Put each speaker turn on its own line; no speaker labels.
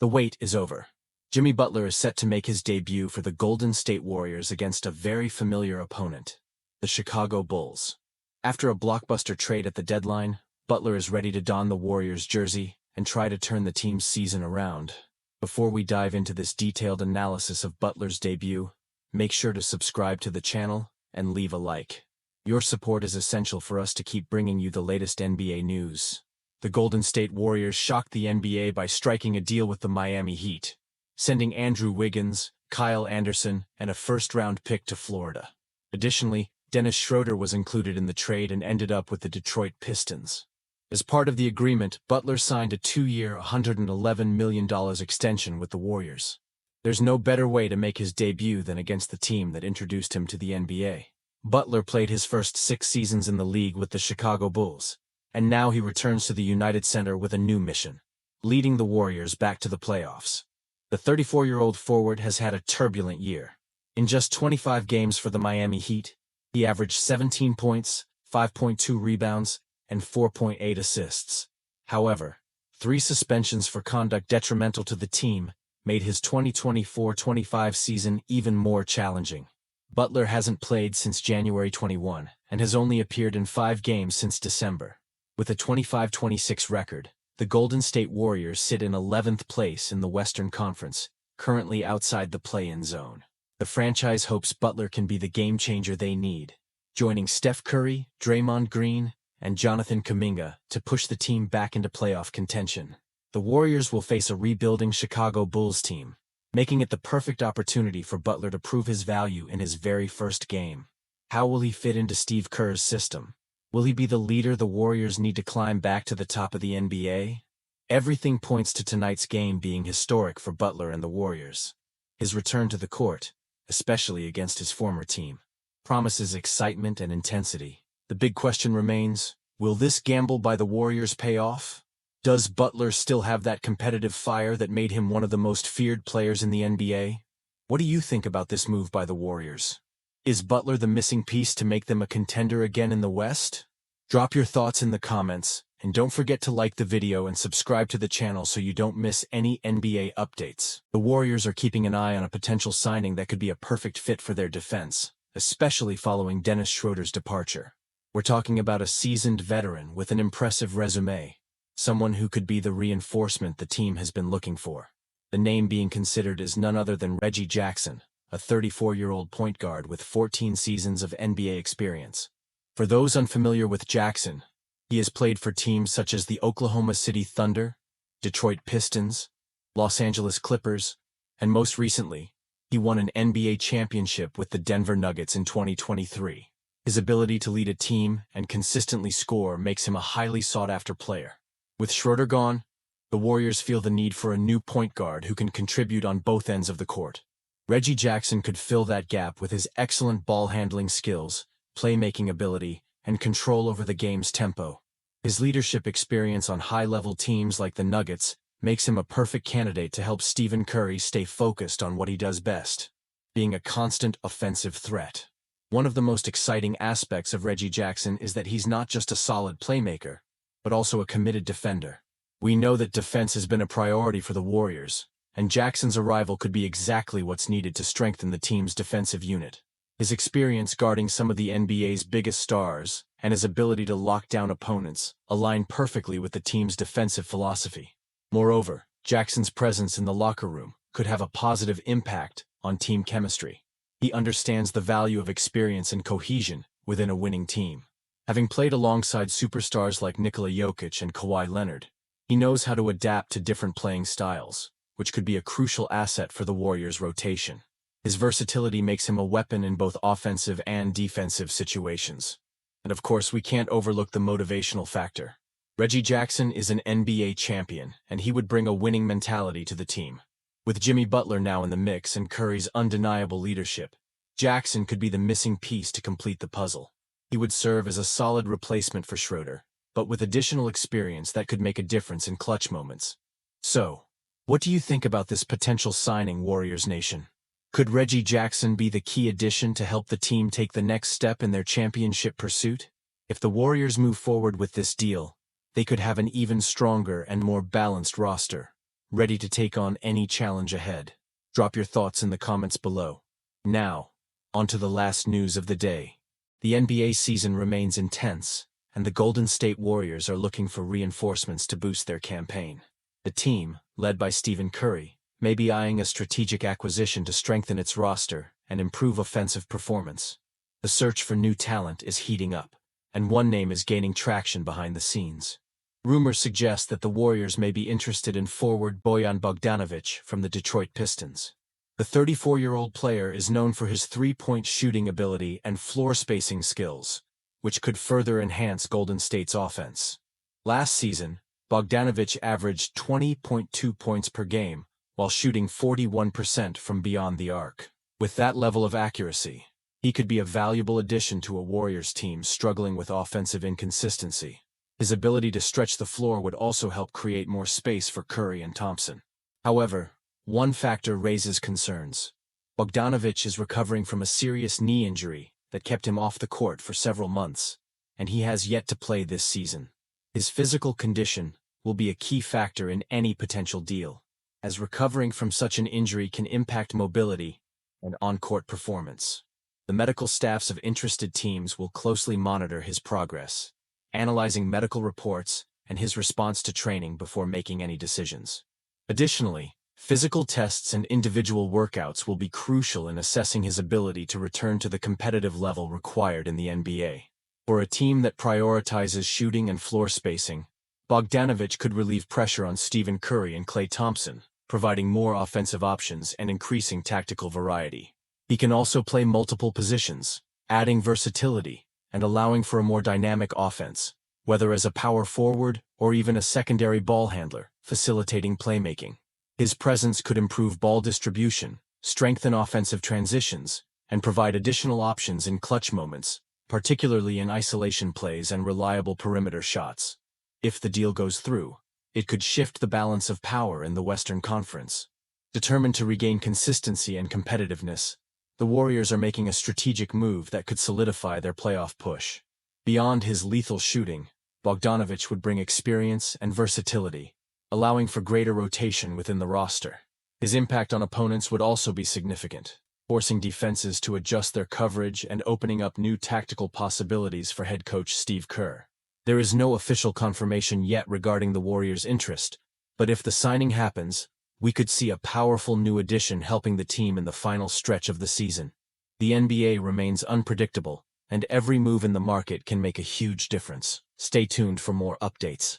The wait is over. Jimmy Butler is set to make his debut for the Golden State Warriors against a very familiar opponent, the Chicago Bulls. After a blockbuster trade at the deadline, Butler is ready to don the Warriors jersey and try to turn the team's season around. Before we dive into this detailed analysis of Butler's debut, make sure to subscribe to the channel and leave a like. Your support is essential for us to keep bringing you the latest NBA news. The Golden State Warriors shocked the NBA by striking a deal with the Miami Heat, sending Andrew Wiggins, Kyle Anderson, and a first-round pick to Florida. Additionally, Dennis Schroeder was included in the trade and ended up with the Detroit Pistons. As part of the agreement, Butler signed a 2-year, $111 million extension with the Warriors. There's no better way to make his debut than against the team that introduced him to the NBA. Butler played his first 6 seasons in the league with the Chicago Bulls, and now he returns to the United Center with a new mission, leading the Warriors back to the playoffs. The 34-year-old forward has had a turbulent year. In just 25 games for the Miami Heat, he averaged 17 points, 5.2 rebounds, and 4.8 assists. However, 3 suspensions for conduct detrimental to the team made his 2024-25 season even more challenging. Butler hasn't played since January 21 and has only appeared in 5 games since December. With a 25-26 record, the Golden State Warriors sit in 11th place in the Western Conference, currently outside the play-in zone. The franchise hopes Butler can be the game-changer they need, joining Steph Curry, Draymond Green, and Jonathan Kuminga to push the team back into playoff contention. The Warriors will face a rebuilding Chicago Bulls team, making it the perfect opportunity for Butler to prove his value in his very first game. How will he fit into Steve Kerr's system? Will he be the leader the Warriors need to climb back to the top of the NBA? Everything points to tonight's game being historic for Butler and the Warriors. His return to the court, especially against his former team, promises excitement and intensity. The big question remains, will this gamble by the Warriors pay off? Does Butler still have that competitive fire that made him one of the most feared players in the NBA? What do you think about this move by the Warriors? Is Butler the missing piece to make them a contender again in the West? Drop your thoughts in the comments, and don't forget to like the video and subscribe to the channel so you don't miss any NBA updates. The Warriors are keeping an eye on a potential signing that could be a perfect fit for their defense, especially following Dennis Schroeder's departure. We're talking about a seasoned veteran with an impressive resume, someone who could be the reinforcement the team has been looking for. The name being considered is none other than Reggie Jackson, a 34-year-old point guard with 14 seasons of NBA experience. For those unfamiliar with Jackson, he has played for teams such as the Oklahoma City Thunder, Detroit Pistons, Los Angeles Clippers, and most recently, he won an NBA championship with the Denver Nuggets in 2023. His ability to lead a team and consistently score makes him a highly sought-after player. With Schroeder gone, the Warriors feel the need for a new point guard who can contribute on both ends of the court. Reggie Jackson could fill that gap with his excellent ball-handling skills, playmaking ability, and control over the game's tempo. His leadership experience on high-level teams like the Nuggets makes him a perfect candidate to help Stephen Curry stay focused on what he does best, being a constant offensive threat. One of the most exciting aspects of Reggie Jackson is that he's not just a solid playmaker, but also a committed defender. We know that defense has been a priority for the Warriors, and Jackson's arrival could be exactly what's needed to strengthen the team's defensive unit. His experience guarding some of the NBA's biggest stars and his ability to lock down opponents align perfectly with the team's defensive philosophy. Moreover, Jackson's presence in the locker room could have a positive impact on team chemistry. He understands the value of experience and cohesion within a winning team. Having played alongside superstars like Nikola Jokic and Kawhi Leonard, he knows how to adapt to different playing styles, which could be a crucial asset for the Warriors' rotation. His versatility makes him a weapon in both offensive and defensive situations. And of course, we can't overlook the motivational factor. Reggie Jackson is an NBA champion, and he would bring a winning mentality to the team. With Jimmy Butler now in the mix and Curry's undeniable leadership, Jackson could be the missing piece to complete the puzzle. He would serve as a solid replacement for Schroeder, but with additional experience that could make a difference in clutch moments. So, what do you think about this potential signing, Warriors Nation? Could Reggie Jackson be the key addition to help the team take the next step in their championship pursuit? If the Warriors move forward with this deal, they could have an even stronger and more balanced roster. ready to take on any challenge ahead. Drop your thoughts in the comments below. Now, on to the last news of the day. The NBA season remains intense, and the Golden State Warriors are looking for reinforcements to boost their campaign. The team, led by Stephen Curry, may be eyeing a strategic acquisition to strengthen its roster and improve offensive performance. The search for new talent is heating up, and one name is gaining traction behind the scenes. Rumors suggest that the Warriors may be interested in forward Bojan Bogdanovic from the Detroit Pistons. The 34-year-old player is known for his three-point shooting ability and floor spacing skills, which could further enhance Golden State's offense. Last season, Bogdanovic averaged 20.2 points per game, while shooting 41% from beyond the arc. With that level of accuracy, he could be a valuable addition to a Warriors team struggling with offensive inconsistency. His ability to stretch the floor would also help create more space for Curry and Thompson. However, one factor raises concerns. Bogdanovic is recovering from a serious knee injury that kept him off the court for several months, and he has yet to play this season. His physical condition will be a key factor in any potential deal, as recovering from such an injury can impact mobility and on-court performance. The medical staffs of interested teams will closely monitor his progress, analyzing medical reports and his response to training before making any decisions. Additionally, physical tests and individual workouts will be crucial in assessing his ability to return to the competitive level required in the NBA. For a team that prioritizes shooting and floor spacing, Bogdanovic could relieve pressure on Stephen Curry and Klay Thompson, providing more offensive options and increasing tactical variety. He can also play multiple positions, adding versatility and allowing for a more dynamic offense, whether as a power forward or even a secondary ball handler, facilitating playmaking. His presence could improve ball distribution, strengthen offensive transitions, and provide additional options in clutch moments, particularly in isolation plays and reliable perimeter shots. If the deal goes through, it could shift the balance of power in the Western Conference. Determined to regain consistency and competitiveness, the Warriors are making a strategic move that could solidify their playoff push. Beyond his lethal shooting, Bogdanovic would bring experience and versatility, allowing for greater rotation within the roster. His impact on opponents would also be significant, forcing defenses to adjust their coverage and opening up new tactical possibilities for head coach Steve Kerr. There is no official confirmation yet regarding the Warriors' interest, but if the signing happens, we could see a powerful new addition helping the team in the final stretch of the season. The NBA remains unpredictable, and every move in the market can make a huge difference. Stay tuned for more updates.